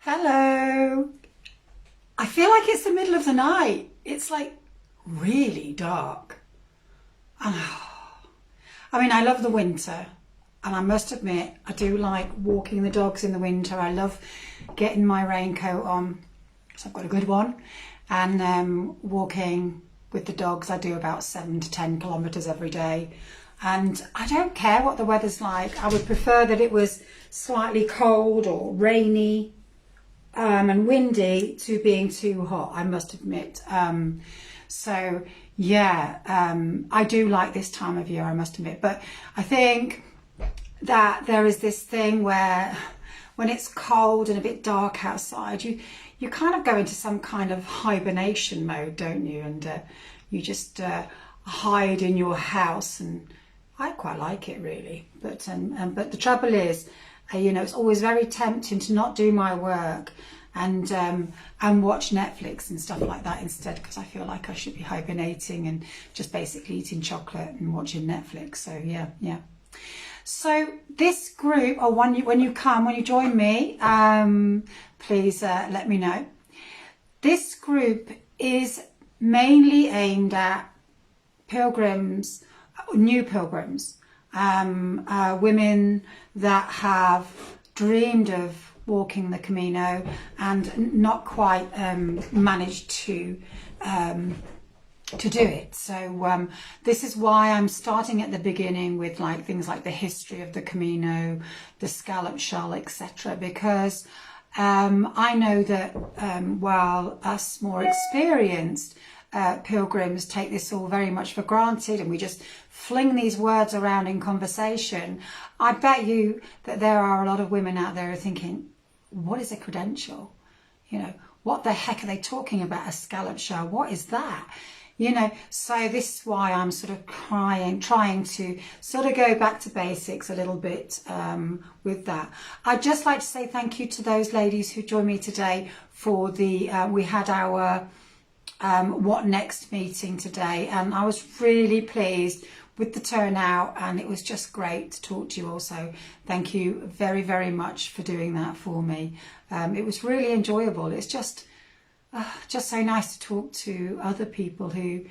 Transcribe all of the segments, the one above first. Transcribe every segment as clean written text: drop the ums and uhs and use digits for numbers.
Hello. I feel like it's the middle of the night. It's like really dark. I love the winter, and I must admit, I do like walking the dogs in the winter. I love getting my raincoat on, so I've got a good one, and walking with the dogs. I do about 7 to 10 kilometres every day, and I don't care what the weather's like. I would prefer that it was slightly cold or rainy and windy to being too hot, I must admit. So yeah, I do like this time of year, I must admit. But I think that there is this thing where when it's cold and a bit dark outside, you kind of go into some kind of hibernation mode, don't you? And you just hide in your house, and I quite like it really. But the trouble is, it's always very tempting to not do my work and watch Netflix and stuff like that instead, because I feel like I should be hibernating and just basically eating chocolate and watching Netflix. So yeah. So this group, or when you join me, please let me know. This group is mainly aimed at pilgrims, new pilgrims, women that have dreamed of walking the Camino and not quite managed to do it. So this is why I'm starting at the beginning with things like the history of the Camino, the scallop shell, etc. Because I know that while us more experienced pilgrims take this all very much for granted, and we just fling these words around in conversation, I bet you that there are a lot of women out there who are thinking, what is a credential? What the heck are they talking about? A scallop shell? What is that? So this is why I'm sort of trying to sort of go back to basics a little bit with that. I'd just like to say thank you to those ladies who joined me today for we had our What Next meeting today, and I was really pleased with the turnout, and it was just great to talk to you also. Thank you very, very much for doing that for me. It was really enjoyable. It's just so nice to talk to other people who,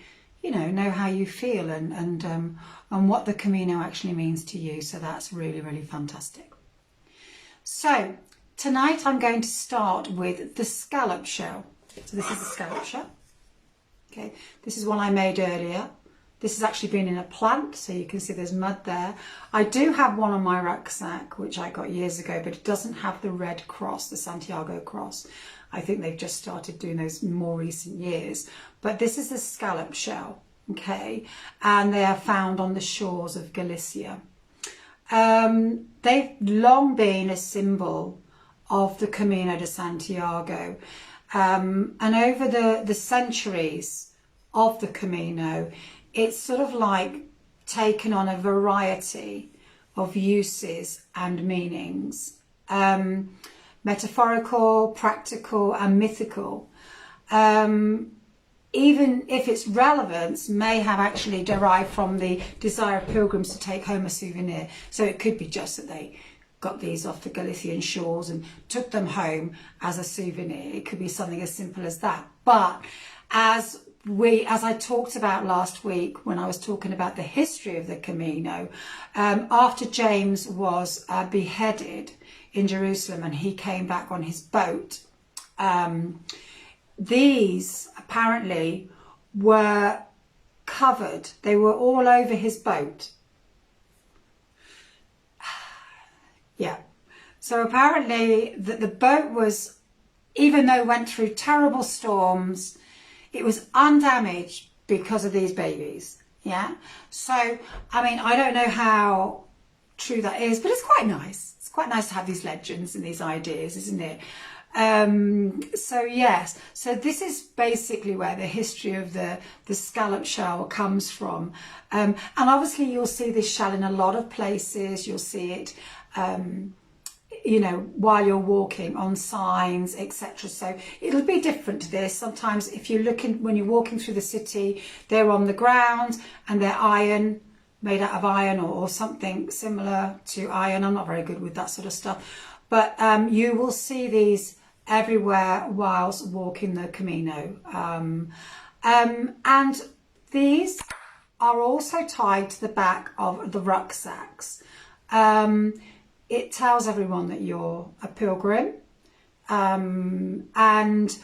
know how you feel and what the Camino actually means to you. So that's really, really fantastic. So tonight I'm going to start with the scallop shell. So this is the scallop shell. Okay, this is one I made earlier. This has actually been in a plant, so you can see there's mud there. I do have one on my rucksack, which I got years ago, but it doesn't have the red cross, the Santiago cross. I think they've just started doing those in more recent years. But this is the scallop shell, okay? And they are found on the shores of Galicia. They've long been a symbol of the Camino de Santiago. And over the centuries of the Camino, it's sort of taken on a variety of uses and meanings, metaphorical, practical and mythical, even if its relevance may have actually derived from the desire of pilgrims to take home a souvenir. So it could be just that they got these off the Galician shores and took them home as a souvenir. It could be something as simple as that. But as I talked about last week when I was talking about the history of the Camino, after James was beheaded in Jerusalem and he came back on his boat, these apparently were covered. They were all over his boat. Yeah. So apparently the boat was, even though it went through terrible storms, it was undamaged because of these babies. Yeah. So, I don't know how true that is, but it's quite nice. It's quite nice to have these legends and these ideas, isn't it? So yes, so this is basically where the history of the scallop shell comes from. And obviously you'll see this shell in a lot of places. You'll see it, while you're walking on signs, etc. So it'll be different to this. Sometimes if you're when you're walking through the city, they're on the ground and they're made out of iron or something similar to iron. I'm not very good with that sort of stuff. But you will see these everywhere whilst walking the Camino. And these are also tied to the back of the rucksacks. It tells everyone that you're a pilgrim. And,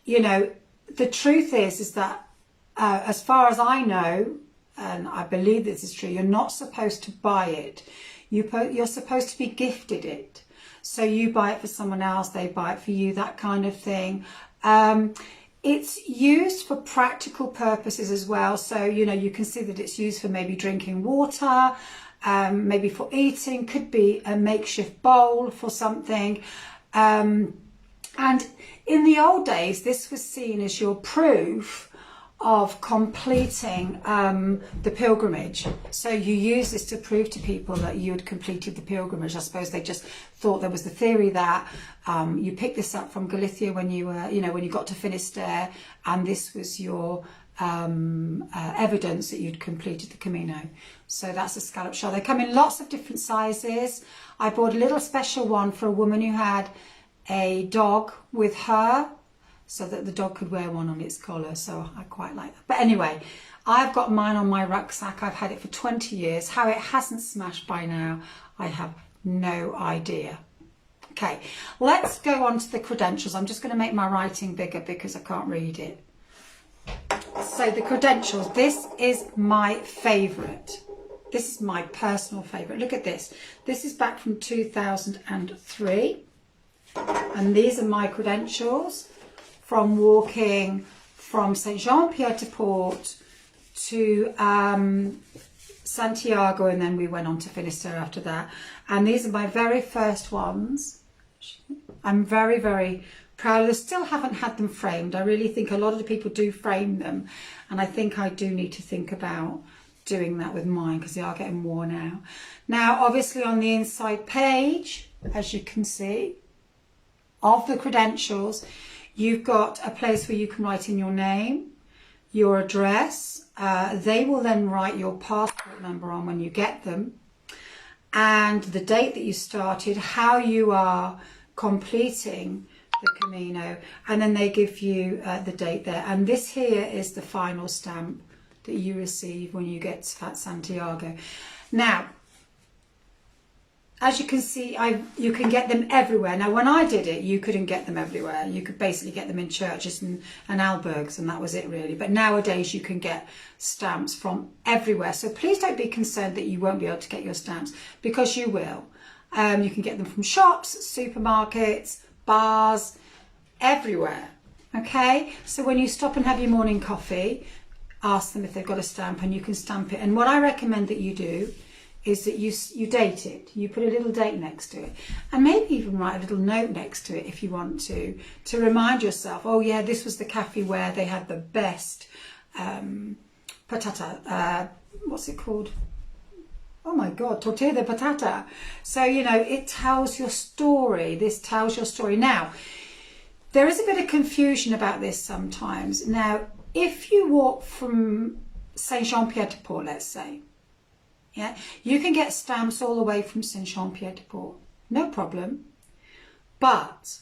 you know, the truth is that as far as I know, and I believe this is true, you're not supposed to buy it. You're supposed to be gifted it. So you buy it for someone else, they buy it for you, that kind of thing. It's used for practical purposes as well. So, you know, you can see that it's used for maybe drinking water, maybe for eating, could be a makeshift bowl for something. And in the old days, this was seen as your proof of completing the pilgrimage. So you use this to prove to people that you had completed the pilgrimage. I suppose they just thought there was the theory that you picked this up from Galicia when you were, you know, when you got to Finisterre, and this was your evidence that you'd completed the Camino. So that's a scallop shell. They come in lots of different sizes. I bought a little special one for a woman who had a dog with her, so that the dog could wear one on its collar, so I quite like that. But anyway, I've got mine on my rucksack. I've had it for 20 years. How it hasn't smashed by now, I have no idea. Okay, let's go on to the credentials. I'm just going to make my writing bigger because I can't read it. So the credentials, this is my favourite. This is my personal favourite. Look at this. This is back from 2003. And these are my credentials from walking from Saint-Jean-Pied-de-Port to Santiago, and then we went on to Finisterre after that. And these are my very first ones. I'm very, very proud of them. Still haven't had them framed. I really think a lot of the people do frame them, and I think I do need to think about doing that with mine because they are getting worn out. Now, obviously on the inside page, as you can see, of the credentials, you've got a place where you can write in your name, your address. They will then write your passport number on when you get them, and the date that you started, how you are completing the Camino, and then they give you the date there. And this here is the final stamp that you receive when you get to Santiago. Now, as you can see, you can get them everywhere. Now, when I did it, you couldn't get them everywhere. You could basically get them in churches and albergs, and that was it really. But nowadays, you can get stamps from everywhere. So please don't be concerned that you won't be able to get your stamps, because you will. You can get them from shops, supermarkets, bars, everywhere. Okay? So when you stop and have your morning coffee, ask them if they've got a stamp, and you can stamp it. And what I recommend that you do is that you date it. You put a little date next to it, and maybe even write a little note next to it if you want to remind yourself, oh yeah, this was the cafe where they had the best patata, what's it called? Oh my God, tortilla de patata. So, you know, it tells your story. This tells your story. Now, there is a bit of confusion about this sometimes. Now, if you walk from Saint-Jean-Pied-de-Port, let's say, yeah, you can get stamps all the way from Saint-Jean-Pied-de-Port, no problem. But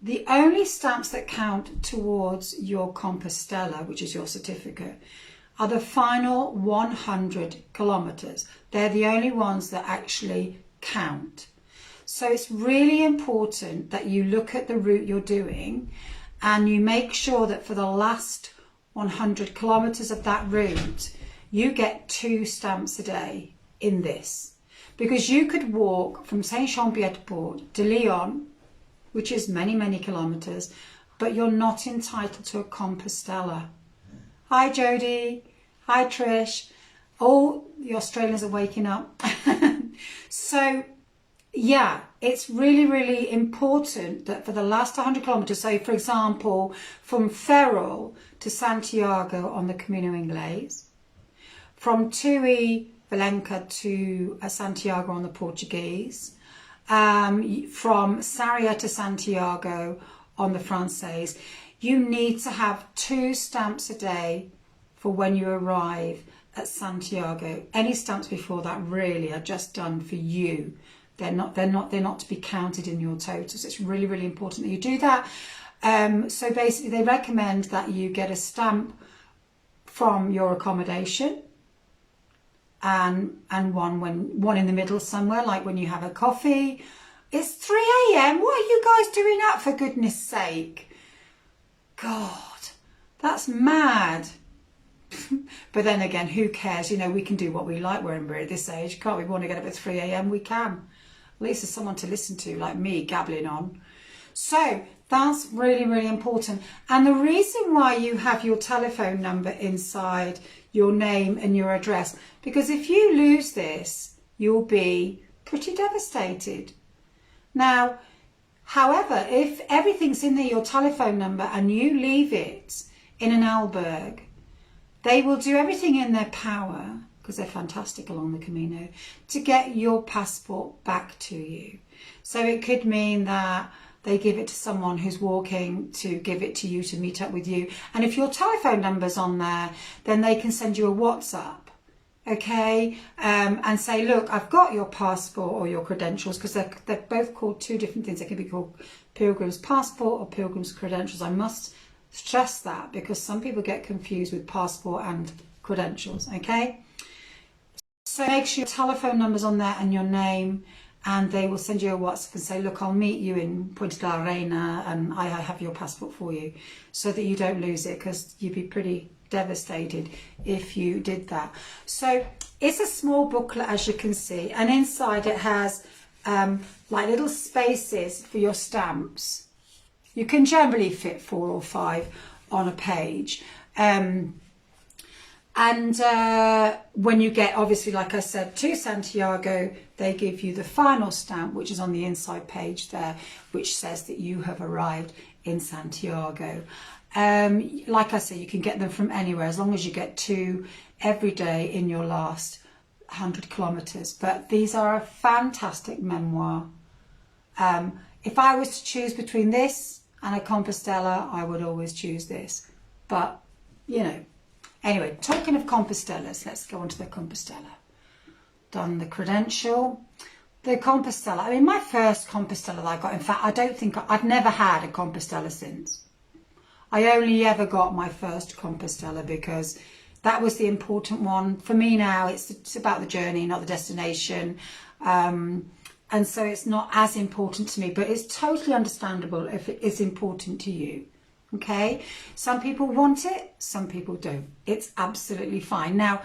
the only stamps that count towards your Compostela, which is your certificate, are the final 100 kilometers. They're the only ones that actually count. So it's really important that you look at the route you're doing and you make sure that for the last 100 kilometers of that route, you get 2 stamps a day in this. Because you could walk from Saint-Jean-Pied-de-Port to Lyon, which is many, many kilometers, but you're not entitled to a Compostela. Hi Jodie, hi Trish. Oh, the Australians are waking up. So yeah, it's really, really important that for the last 100 kilometers, so for example, from Ferrol to Santiago on the Camino Inglés, from Tui Valenca to Santiago on the Portuguese, from Sarria to Santiago on the Francais, you need to have 2 stamps a day for when you arrive at Santiago. Any stamps before that really are just done for you, They're not to be counted in your total. So it's really, really important that you do that. So basically they recommend that you get a stamp from your accommodation and one in the middle somewhere, like when you have a coffee. It's 3 a.m. What are you guys doing up, for goodness sake? God, that's mad. But then again, who cares? You know, we can do what we like when we're at this age, can't we? We want to get up at 3 a.m. we can. At least there's someone to listen to, like me, gabbling on. So that's really, really important. And the reason why you have your telephone number inside your name and your address, because if you lose this, you'll be pretty devastated. Now, however, if everything's in there, your telephone number, and you leave it in an albergue, they will do everything in their power, because they're fantastic along the Camino, to get your passport back to you. So it could mean that they give it to someone who's walking to give it to you, to meet up with you. And if your telephone number's on there, then they can send you a WhatsApp, okay? And say, look, I've got your passport or your credentials, because they're both called two different things. They can be called Pilgrim's Passport or Pilgrim's Credentials. I must stress that, because some people get confused with passport and credentials, okay? So make sure your telephone number's on there and your name, and they will send you a WhatsApp and say, look, I'll meet you in Puente de la Reina and I have your passport for you, so that you don't lose it, because you'd be pretty devastated if you did that. So it's a small booklet, as you can see, and inside it has like little spaces for your stamps. You can generally fit 4 or 5 on a page. When you get, obviously, like I said, to Santiago, they give you the final stamp, which is on the inside page there, which says that you have arrived in Santiago. Like I say, you can get them from anywhere, as long as you get 2 every day in your last 100 kilometers. But these are a fantastic memoir. If I was to choose between this and a Compostela, I would always choose this. But, you know, anyway, talking of Compostelas, let's go on to the Compostela. Done the credential. The Compostela, I mean, my first Compostela that I got, in fact, I've never had a Compostela since. I only ever got my first Compostela because that was the important one. For me now, it's about the journey, not the destination. And so it's not as important to me, but it's totally understandable if it is important to you. Okay, some people want it, some people don't. It's absolutely fine. Now,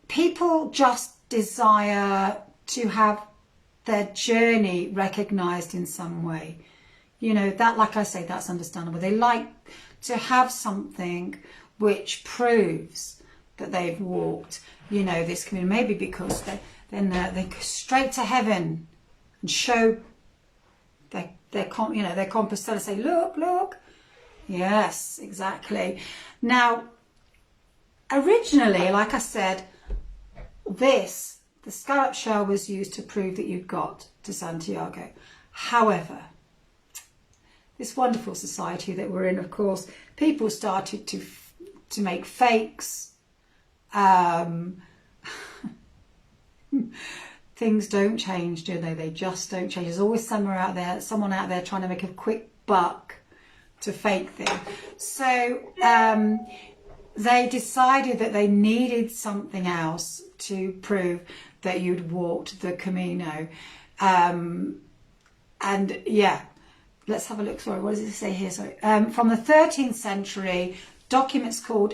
people just desire to have their journey recognised in some way. You know, that, like I say, that's understandable. They like to have something which proves that they've walked, you know, this community. Maybe because they go straight to heaven and show their Compostela, say, look, look. Yes, exactly. Now, originally, like I said, the scallop shell was used to prove that you'd got to Santiago. However, this wonderful society that we're in, of course, people started to make fakes. Things don't change, do they? They just don't change. There's always someone out there trying to make a quick buck to fake things. So they decided that they needed something else to prove that you'd walked the Camino. And yeah, let's have a look. Sorry, what does it say here? Sorry. From the 13th century, documents called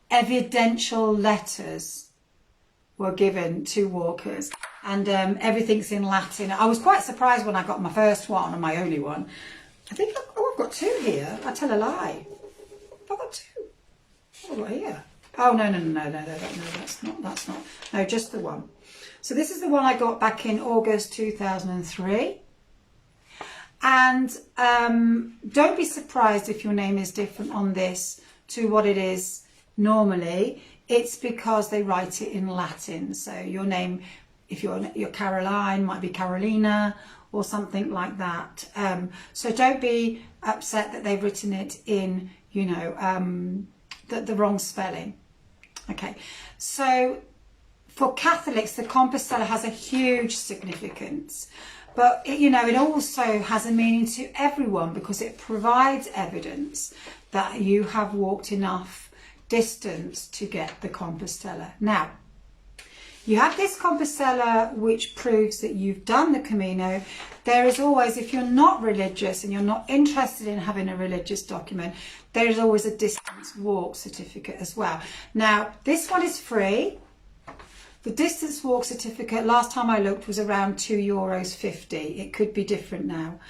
evidential letters were given to walkers, and everything's in Latin. I was quite surprised when I got my first one, and my only one. I think, I've got 2 here. I tell a lie. I've got 2. What have I got here? Oh, no, that's not. No, just the one. So this is the one I got back in August 2003. And don't be surprised if your name is different on this to what it is normally. It's because they write it in Latin. So your name, if you're Caroline, might be Carolina or something like that. So don't be upset that they've written it in, you know, the wrong spelling. Okay, so for Catholics, the Compostela has a huge significance. But, it also has a meaning to everyone because it provides evidence that you have walked enough distance to get the Compostela. Now, you have this Compostela which proves that you've done the Camino. There is always, if you're not religious and you're not interested in having a religious document, there is always a distance walk certificate as well. Now, this one is free. The distance walk certificate, last time I looked, was around €2.50. It could be different now.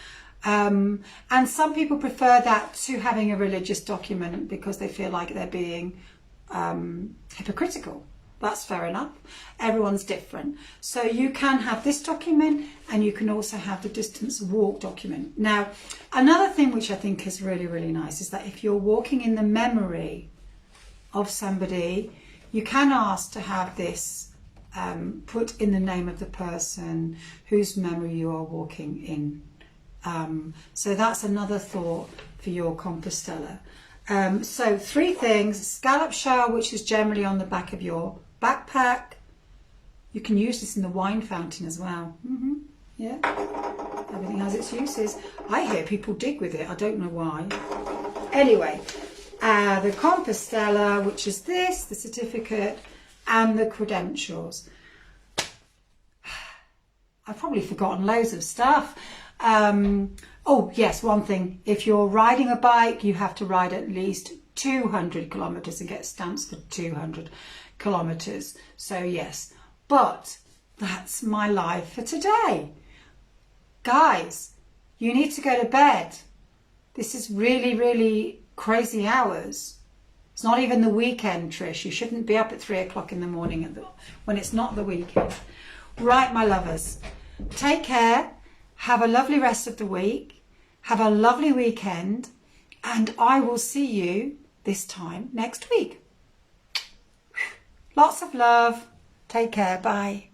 And some people prefer that to having a religious document because they feel like they're being hypocritical. That's fair enough. Everyone's different. So you can have this document and you can also have the distance walk document. Now, another thing which I think is really, really nice is that if you're walking in the memory of somebody, you can ask to have this put in the name of the person whose memory you are walking in. So that's another thought for your Compostela. So 3 things: scallop shell, which is generally on the back of your backpack. You can use this in the wine fountain as well. Yeah, everything has its uses. I hear people dig with it. I don't know why. Anyway, the Compostela, which is this, the certificate, and the credentials. I've probably forgotten loads of stuff. Oh yes, one thing, if you're riding a bike, you have to ride at least 200 kilometers and get stamps for 200 kilometers. So yes, but that's my life for today. Guys, you need to go to bed. This is really, really crazy hours. It's not even the weekend, Trish. You shouldn't be up at 3 o'clock in the morning when it's not the weekend. Right, my lovers, take care. Have a lovely rest of the week. Have a lovely weekend. And I will see you this time next week. Lots of love. Take care. Bye.